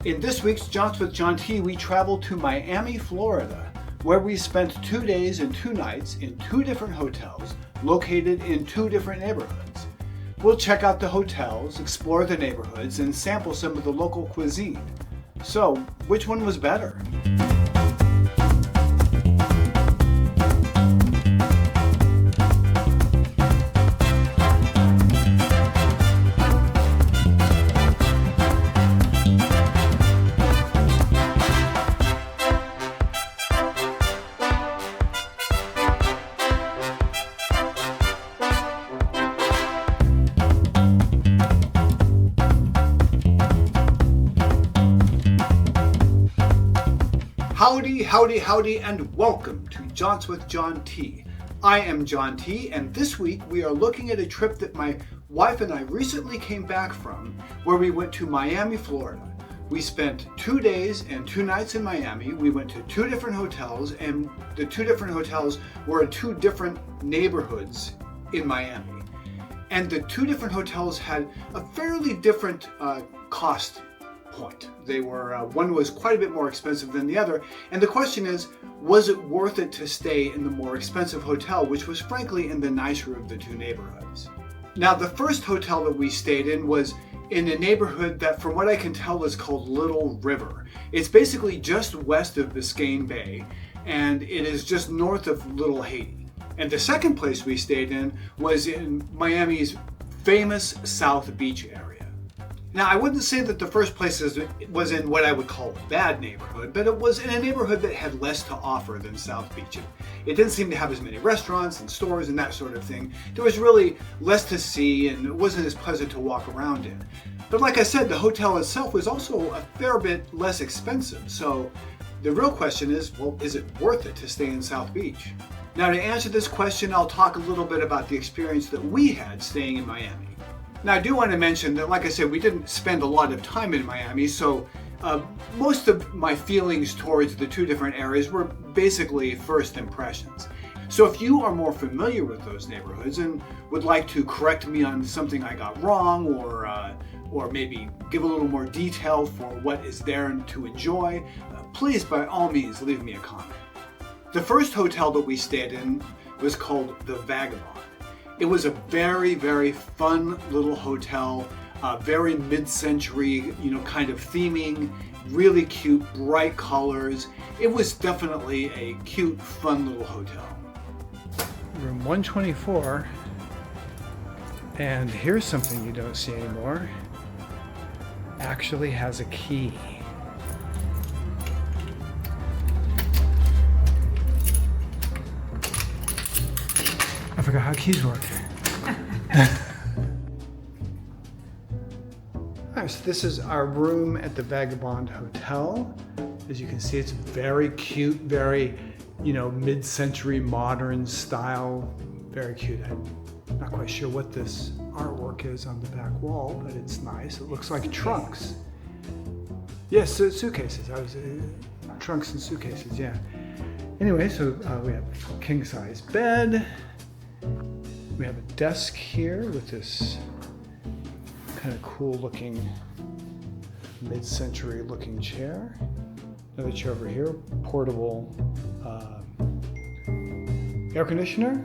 In this week's Jaunts with John T, we traveled to Miami, Florida, where we spent 2 days and 2 nights in 2 different hotels located in 2 different neighborhoods. We'll check out the hotels, explore the neighborhoods, and sample some of the local cuisine. So, which one was better? Howdy, and welcome to Jaunts with John T. I am John T, and this week we are looking at a trip that my wife and I recently came back from, where we went to Miami, Florida. We spent 2 days and 2 nights in Miami. We went to 2 different hotels, and the 2 different hotels were in 2 different neighborhoods in Miami. And the 2 different hotels had a fairly different cost point. They were, one was quite a bit more expensive than the other, and the question is, was it worth it to stay in the more expensive hotel, which was frankly in the nicer of the 2 neighborhoods? Now, the first hotel that we stayed in was in a neighborhood that, from what I can tell, is called Little River. It's basically just west of Biscayne Bay, and it is just north of Little Haiti. And the second place we stayed in was in Miami's famous South Beach area. Now, I wouldn't say that the first place was in what I would call a bad neighborhood, but it was in a neighborhood that had less to offer than South Beach. It didn't seem to have as many restaurants and stores and that sort of thing. There was really less to see, and it wasn't as pleasant to walk around in. But like I said, the hotel itself was also a fair bit less expensive. So the real question is, well, is it worth it to stay in South Beach? Now, to answer this question, I'll talk a little bit about the experience that we had staying in Miami. Now, I do want to mention that, like I said, we didn't spend a lot of time in Miami, so most of my feelings towards the 2 different areas were basically first impressions. So if you are more familiar with those neighborhoods and would like to correct me on something I got wrong, or maybe give a little more detail for what is there to enjoy, please, by all means, leave me a comment. The first hotel that we stayed in was called the Vagabond. It was a very, very fun little hotel, very mid-century, kind of theming, really cute, bright colors. It was definitely a cute, fun little hotel. Room 124, and here's something you don't see anymore. Actually has a key. I forgot how keys work. Alright, so this is our room at the Vagabond Hotel. As you can see, it's very cute, very, mid-century modern style. Very cute. I'm not quite sure what this artwork is on the back wall, but it's nice. It looks like trunks. Yes, suitcases. Trunks and suitcases, yeah. Anyway, so we have a king-size bed. We have a desk here with this kind of cool looking, mid-century looking chair. Another chair over here, portable air conditioner.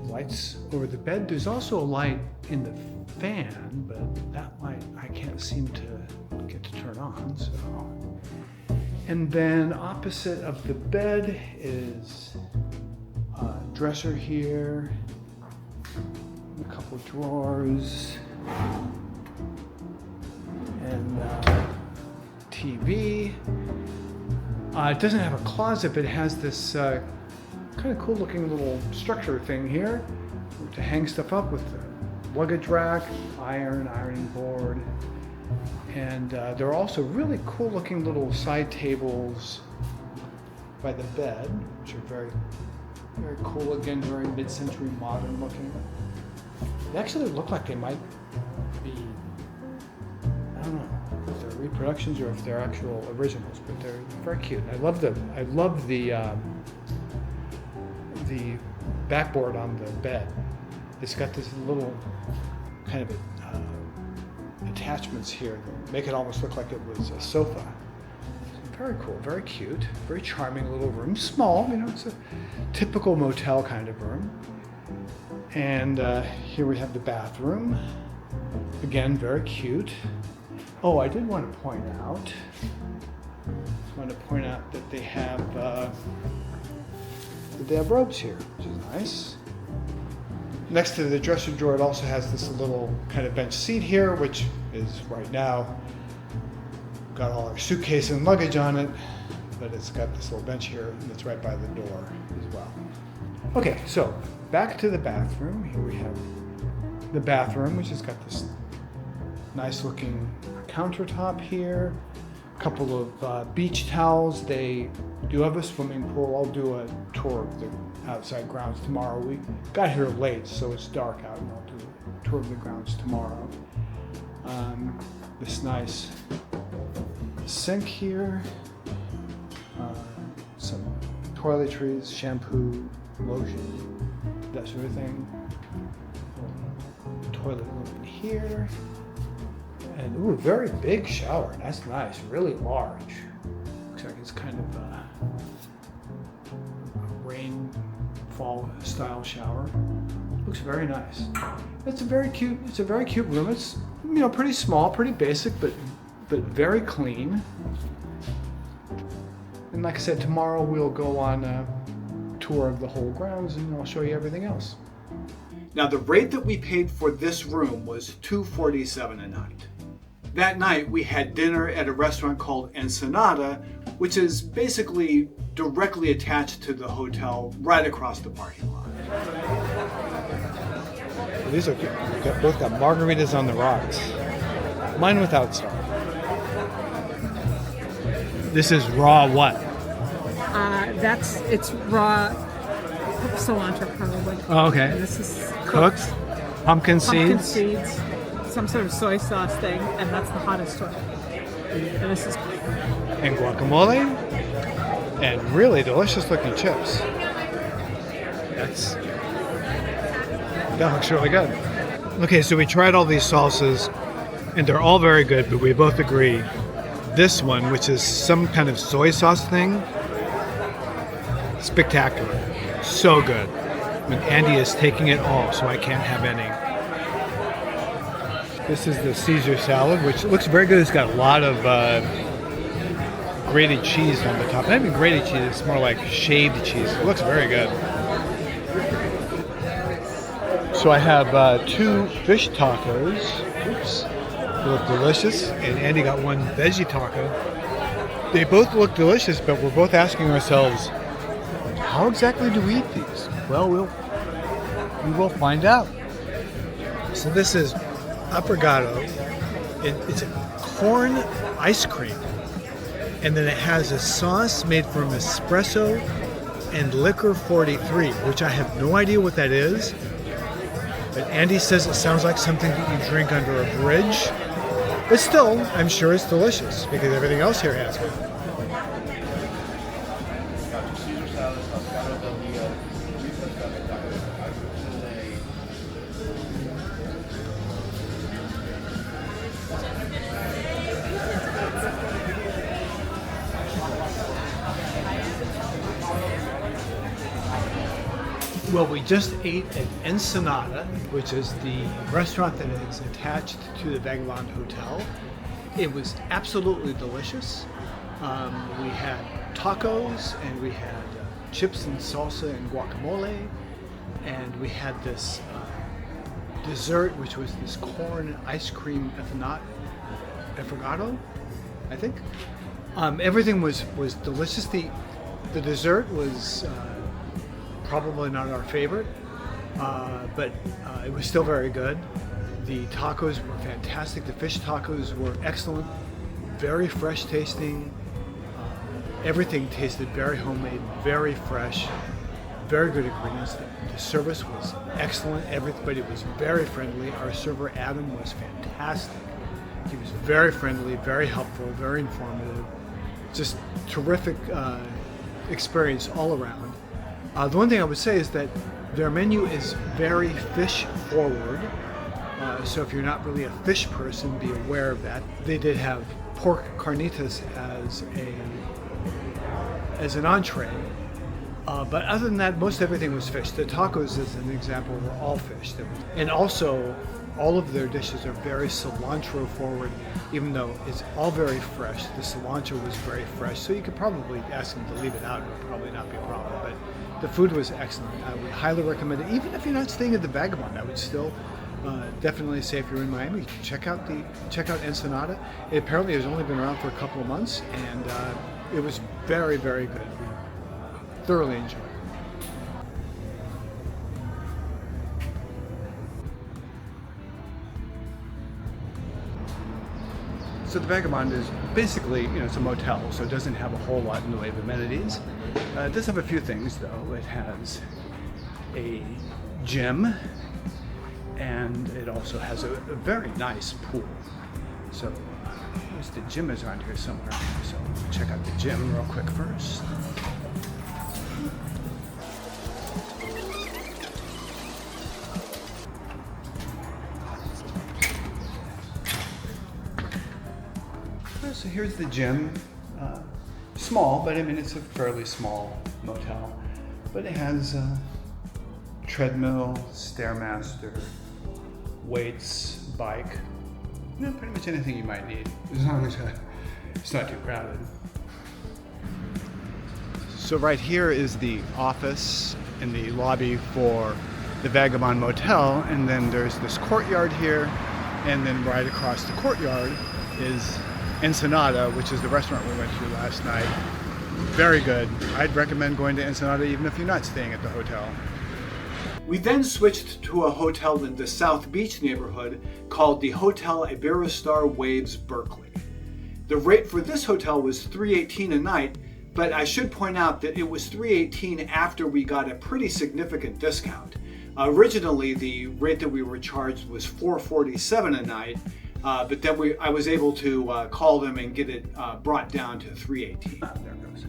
Lights over the bed. There's also a light in the fan, but that light I can't seem to get to turn on, so. And then opposite of the bed is dresser here, a couple drawers, and TV. It doesn't have a closet, but it has this kind of cool looking little structure thing here to hang stuff up with the luggage rack, ironing board, and there are also really cool looking little side tables by the bed, which are very cool, again, very mid-century modern looking. They actually look like they might be, I don't know if they're reproductions or if they're actual originals, but they're very cute. I love the backboard on the bed. It's got this little kind of a attachments here that make it almost look like it was a sofa. Very cool, very cute, very charming little room. Small, you know, it's a typical motel kind of room. And here we have the bathroom. Again, very cute. Oh, I did want to point out that they have robes here, which is nice. Next to the dresser drawer, it also has this little kind of bench seat here, which is right now got all our suitcase and luggage on it, but it's got this little bench here, and it's right by the door as well. Okay, so back to the bathroom. Here we have the bathroom, which has got this nice looking countertop here. A couple of beach towels. They do have a swimming pool. I'll do a tour of the outside grounds tomorrow. We got here late, so it's dark out, and I'll do a tour of the grounds tomorrow. This nice sink here. Some toiletries, shampoo, lotion, that sort of thing. Toilet room in here. And ooh, a very big shower. That's nice, really large. Looks like it's kind of a rainfall style shower. Looks very nice. It's a very cute room. It's, you know, pretty small, pretty basic, but very clean. And like I said, tomorrow we'll go on a tour of the whole grounds and I'll show you everything else. Now the rate that we paid for this room was $247 a night. That night we had dinner at a restaurant called Ensenada, which is basically directly attached to the hotel right across the parking lot. These are both got margaritas on the rocks. Mine without salt. This is raw what? It's raw cilantro probably. Oh, okay. And this is Cooked? Pumpkin seeds? Some sort of soy sauce thing, and that's the hottest one. And this is And guacamole? And really delicious looking chips. That looks really good. Okay, so we tried all these salsas, and they're all very good, but we both agree this one, which is some kind of soy sauce thing, spectacular. So good. I mean, Andy is taking it all, so I can't have any. This is the Caesar salad, which looks very good. It's got a lot of grated cheese on the top. Not even grated cheese, it's more like shaved cheese. It looks very good. So I have 2 fish tacos. Oops. They look delicious. And Andy got 1 veggie taco. They both look delicious, but we're both asking ourselves, how exactly do we eat these? Well, we will find out. So this is affogato. It's a corn ice cream. And then it has a sauce made from espresso and liquor 43, which I have no idea what that is. But Andy says it sounds like something that you drink under a bridge. But still, I'm sure it's delicious because everything else here has it. Well, we just ate at Ensenada, which is the restaurant that is attached to the Vagabond Hotel. It was absolutely delicious. We had tacos, and we had chips and salsa and guacamole, and we had this dessert, which was this corn ice cream affogato, I think. Everything was delicious. The dessert was probably not our favorite, but it was still very good. The tacos were fantastic. The fish tacos were excellent, very fresh tasting. Everything tasted very homemade, very fresh, very good ingredients. The service was excellent. Everybody was very friendly. Our server, Adam, was fantastic. He was very friendly, very helpful, very informative. Just terrific experience all around. The one thing I would say is that their menu is very fish forward. So if you're not really a fish person, be aware of that. They did have pork carnitas as an entree. But other than that, most everything was fish. The tacos, as an example, were all fish. And also, all of their dishes are very cilantro forward, even though it's all very fresh. The cilantro was very fresh, so you could probably ask them to leave it out. It would probably not be a problem. But the food was excellent. I would highly recommend it. Even if you're not staying at the Vagabond, I would still definitely say if you're in Miami, check out Ensenada. It apparently has only been around for a couple of months, and it was very, very good. We thoroughly enjoyed it. So the Vagabond is basically, it's a motel, so it doesn't have a whole lot in the way of amenities. It does have a few things, though. It has a gym, and it also has a very nice pool. So, the gym is around here somewhere. So, check out the gym real quick first. So here's the gym. Small, but I mean it's a fairly small motel. But it has treadmill, stairmaster, weights, bike, pretty much anything you might need, as long as it's not too crowded. So right here is the office in the lobby for the Vagabond Motel, and then there's this courtyard here, and then right across the courtyard is Ensenada, which is the restaurant we went to last night. Very good. I'd recommend going to Ensenada even if you're not staying at the hotel. We then switched to a hotel in the South Beach neighborhood called the Hotel Iberostar Waves Berkeley. The rate for this hotel was $318 a night, but I should point out that it was $318 after we got a pretty significant discount. Originally, the rate that we were charged was $447 a night, but then I was able to call them and get it brought down to $318. There it goes.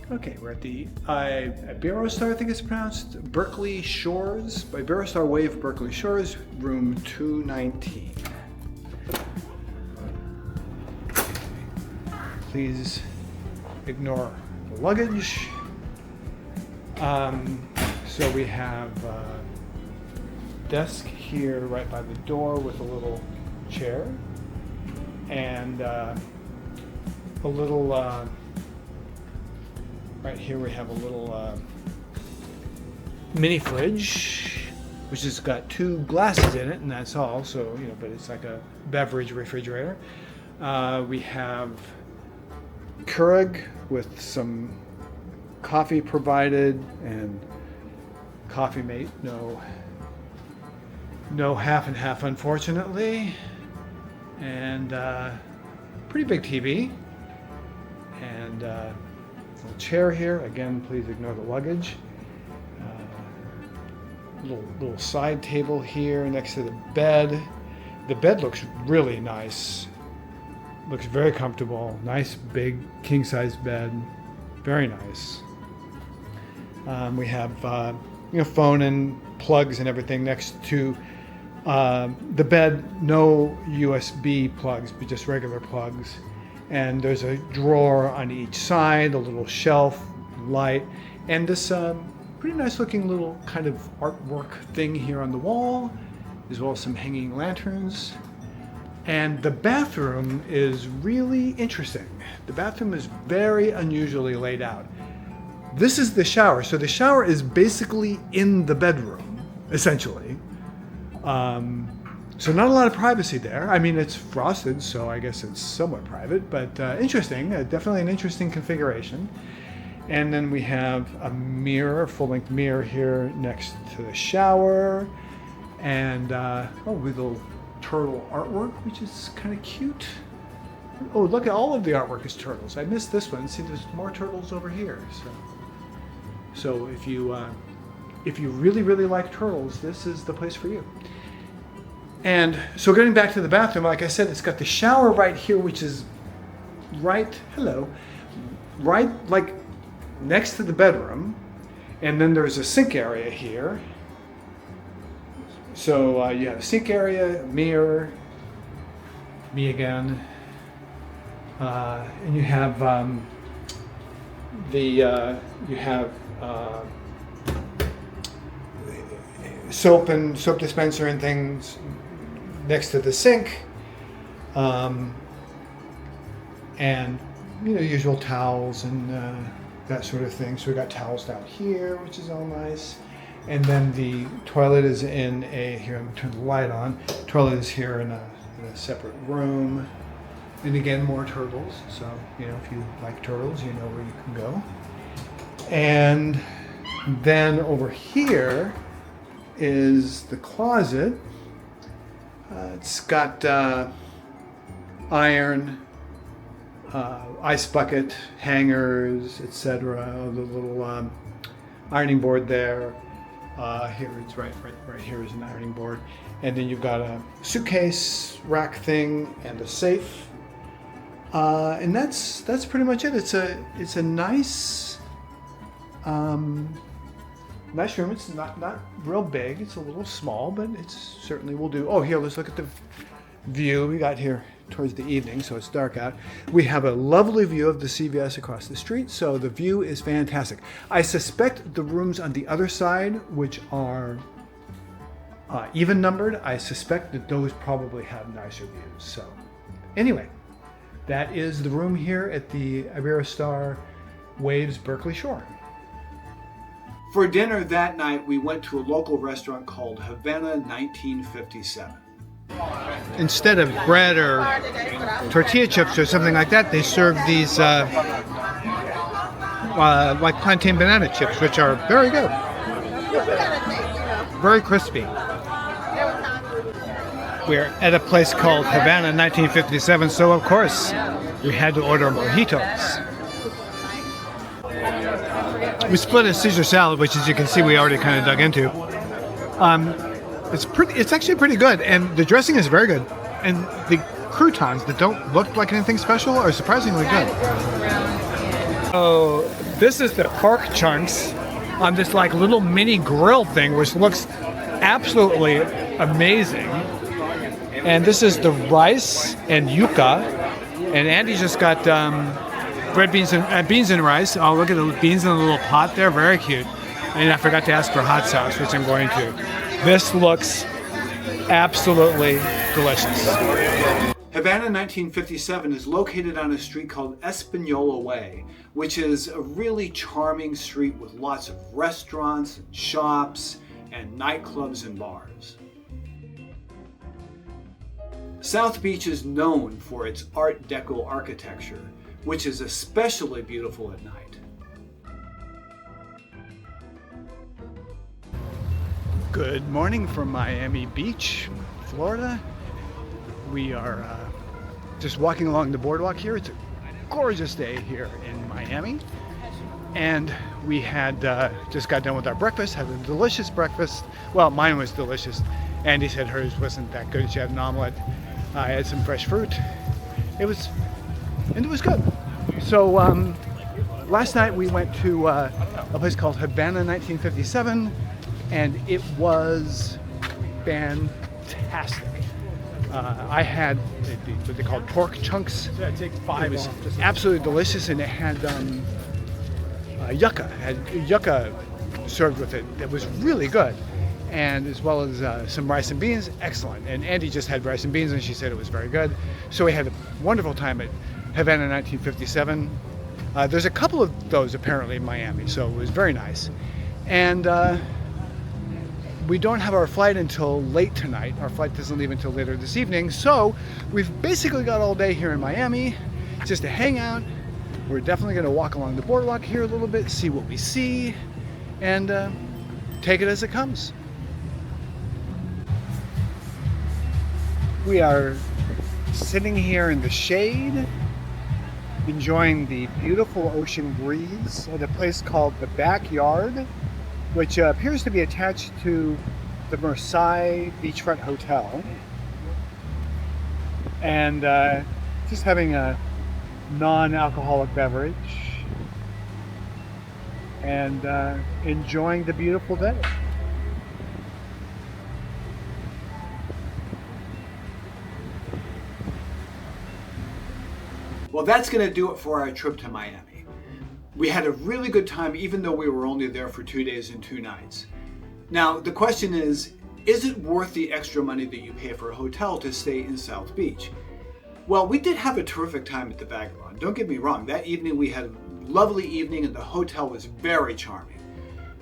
Okay, we're at the Iberostar, I think it's pronounced, Berkeley Shores, Iberostar Wave Berkeley Shores, room 219. Please ignore the luggage. So we have a desk here right by the door with a little chair and a little right here we have a little mini fridge which has got 2 glasses in it, and that's all. So but it's like a beverage refrigerator. We have Keurig with some coffee provided and coffee mate. No half and half, unfortunately. And pretty big TV, and a little chair here. Again, please ignore the luggage. Little side table here next to the bed. The bed looks really nice. Looks very comfortable. Nice big king size bed. Very nice. We have phone and plugs and everything next to the bed. No USB plugs, but just regular plugs. And there's a drawer on each side, a little shelf, light, and this pretty nice looking little kind of artwork thing here on the wall, as well as some hanging lanterns. And the bathroom is really interesting. The bathroom is very unusually laid out. This is the shower. So the shower is basically in the bedroom, essentially. So not a lot of privacy there. I mean, it's frosted, so I guess it's somewhat private, but interesting. Definitely an interesting configuration. And then we have a mirror, full-length mirror here next to the shower. And, with a little turtle artwork, which is kind of cute. Oh, look at all of the artwork is turtles. I missed this one. See, there's more turtles over here. So if you really, really like turtles, this is the place for you. And so getting back to the bathroom, like I said, it's got the shower right here, which is right like next to the bedroom. And then there's a sink area here. So you have a sink area, a mirror, me again, and you have soap dispenser and things next to the sink, and usual towels and that sort of thing. So we got towels down here, which is all nice. And then the toilet is in here, I'm gonna turn the light on. Toilet is here in a separate room. And again, more turtles. So, if you like turtles, you know where you can go. And then over here is the closet. It's got iron, ice bucket, hangers, etc. The little ironing board there. Here it's right here is an ironing board, and then you've got a suitcase rack thing and a safe, and that's pretty much it. It's a nice nice room. It's not real big. It's a little small, but it certainly will do. Oh, here, let's look at the view we got here towards the evening, so it's dark out. We have a lovely view of the CVS across the street, so the view is fantastic. I suspect the rooms on the other side, which are even numbered, I suspect that those probably have nicer views. So anyway, that is the room here at the Iberostar Waves Berkeley Shore. For dinner that night, we went to a local restaurant called Havana 1957. Instead of bread or tortilla chips or something like that, they serve these like plantain banana chips, which are very good, very crispy. We're at a place called Havana 1957, so of course we had to order mojitos. We split a Caesar salad, which, as you can see, we already kind of dug into. It's actually pretty good, and the dressing is very good. And the croutons that don't look like anything special are surprisingly good. So this is the pork chunks on this like little mini grill thing, which looks absolutely amazing. And this is the rice and yuca, and Andy just got red beans and beans and rice. Oh, look at the beans in a little pot there, very cute. And I forgot to ask for hot sauce, which I'm going to. This looks absolutely delicious. Havana 1957 is located on a street called Espanola Way, which is a really charming street with lots of restaurants, and shops, and nightclubs and bars. South Beach is known for its Art Deco architecture, which is especially beautiful at night. Good morning from Miami Beach, Florida. We are just walking along the boardwalk here. It's a gorgeous day here in Miami. And we had just got done with our breakfast, had a delicious breakfast. Well, mine was delicious. Andy said hers wasn't that good. She had an omelet. I had some fresh fruit. It was good. So last night we went to a place called Havana 1957. And it was fantastic. I had what they called pork chunks. Yeah, take 5 It was off. absolutely delicious, and it had yucca. It had yucca served with it. It was really good, and as well as some rice and beans. Excellent. And Andy just had rice and beans, and she said it was very good. So we had a wonderful time at Havana 1957. There's a couple of those apparently in Miami, so it was very nice. And we don't have our flight until late tonight. Our flight doesn't leave until later this evening. So we've basically got all day here in Miami just to hang out. We're definitely going to walk along the boardwalk here a little bit, see what we see, and take it as it comes. We are sitting here in the shade, enjoying the beautiful ocean breeze at a place called the Backyard, which appears to be attached to the Marseille Beachfront Hotel. And just having a non-alcoholic beverage and enjoying the beautiful day. Well, that's going to do it for our trip to Miami. We had a really good time even though we were only there for 2 days and 2 nights. Now, the question is it worth the extra money that you pay for a hotel to stay in South Beach? Well, we did have a terrific time at the Vagabond. Don't get me wrong, that evening we had a lovely evening and the hotel was very charming.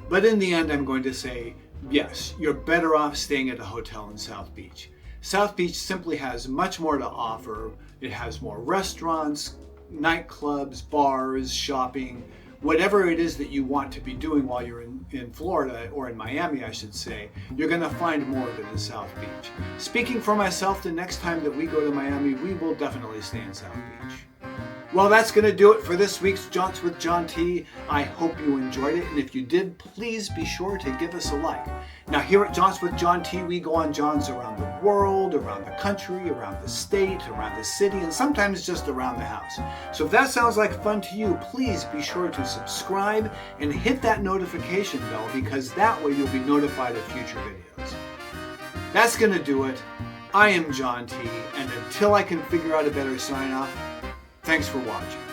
But in the end, I'm going to say, yes, you're better off staying at a hotel in South Beach. South Beach simply has much more to offer. It has more restaurants, nightclubs, bars, shopping, whatever it is that you want to be doing while you're in Florida, or in Miami, I should say, you're going to find more of it in South Beach. Speaking for myself, the next time that we go to Miami, we will definitely stay in South Beach. Well, that's going to do it for this week's Jaunts with John T. I hope you enjoyed it, and if you did, please be sure to give us a like. Now, here at Jaunts with John T, we go on jaunts around the world, around the country, around the state, around the city, and sometimes just around the house. So if that sounds like fun to you, please be sure to subscribe and hit that notification bell, because that way you'll be notified of future videos. That's going to do it. I am John T, and until I can figure out a better sign-off, thanks for watching.